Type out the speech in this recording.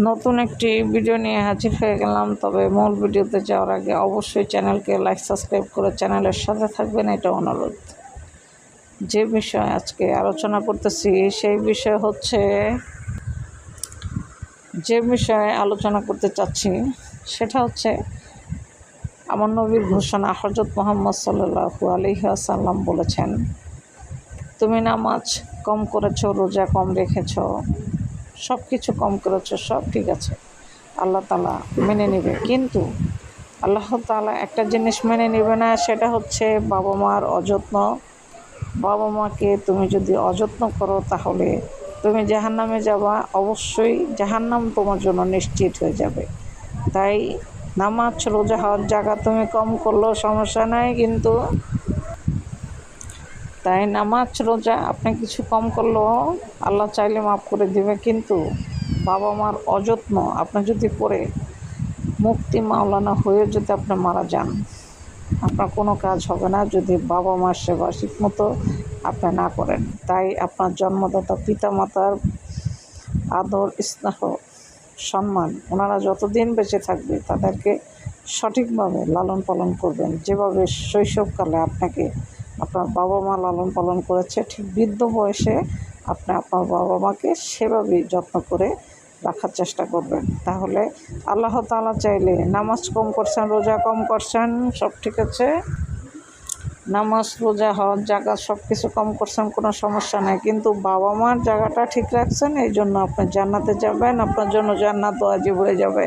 নতুন একটি ভিডিও নিয়ে হাজির হয়ে গেলাম। তবে মূল ভিডিওতে যাওয়ার আগে অবশ্যই চ্যানেলকে লাইক সাবস্ক্রাইব করে চ্যানেলের সাথে থাকবেন, এটা অনুরোধ। যে বিষয়ে আজকে আলোচনা করতেছি সেই বিষয় হচ্ছে, যে বিষয়ে আলোচনা করতে চাচ্ছি সেটা হচ্ছে আমার নবীর ঘোষণা। হযরত মুহাম্মদ সাল্লাল্লাহু আলাইহি ওয়াসাল্লাম বলেছেন, তুমি নামাজ কম করেছো, রোজা কম রেখেছো, সব কিছু কম করেছো, সব ঠিক আছে, আল্লাহ তাআলা মেনে নেবে। কিন্তু আল্লাহ তাআলা একটা জিনিস মেনে নেবে না, সেটা হচ্ছে বাবা মার অযত্ন। বাবা মাকে তুমি যদি অযত্ন করো তাহলে তুমি জাহান্নামে যাবা, অবশ্যই জাহান্নাম তোমার জন্য নিশ্চিত হয়ে যাবে। তাই নামাজ রোজা হওয়ার জায়গা তুমি কম করলেও সমস্যা নাই, কিন্তু তাই নামাজ রোজা আপনি কিছু কম করলেও আল্লাহ চাইলে মাফ করে দিবে। কিন্তু বাবা মার অযত্ন আপনি যদি করে মুক্তি মাওলানা হয়ে যদি আপনি মারা যান, আপনার কোনো কাজ হবে না যদি বাবা মার সেবা ঠিকমতো আপনি না করেন। তাই আপনার জন্মদাতা পিতা মাতার আদর, স্নেহ, সম্মান, ওনারা যতদিন বেঁচে থাকবে তাদেরকে সঠিকভাবে লালন পালন করবেন। যেভাবে শৈশবকালে আপনাকে আপনার বাবা মা লালন পালন করেছে, ঠিক বৃদ্ধ বয়সে আপনি আপনার বাবা মাকে সেভাবেই যত্ন করে রাখার চেষ্টা করবেন। তাহলে আল্লাহ তাআলা চাইলে নামাজ কম করছেন, রোজা কম করছেন, সব ঠিক আছে, নামাজ রোজা হওয়ার জায়গা সব কিছু কম করছেন, কোনো সমস্যা নেই, কিন্তু বাবা মার জায়গাটা ঠিক রাখছেন, এই জন্য আপনি জান্নাতে যাবেন, আপনার জন্য জান্নাত ওয়াজিব হয়ে যাবে।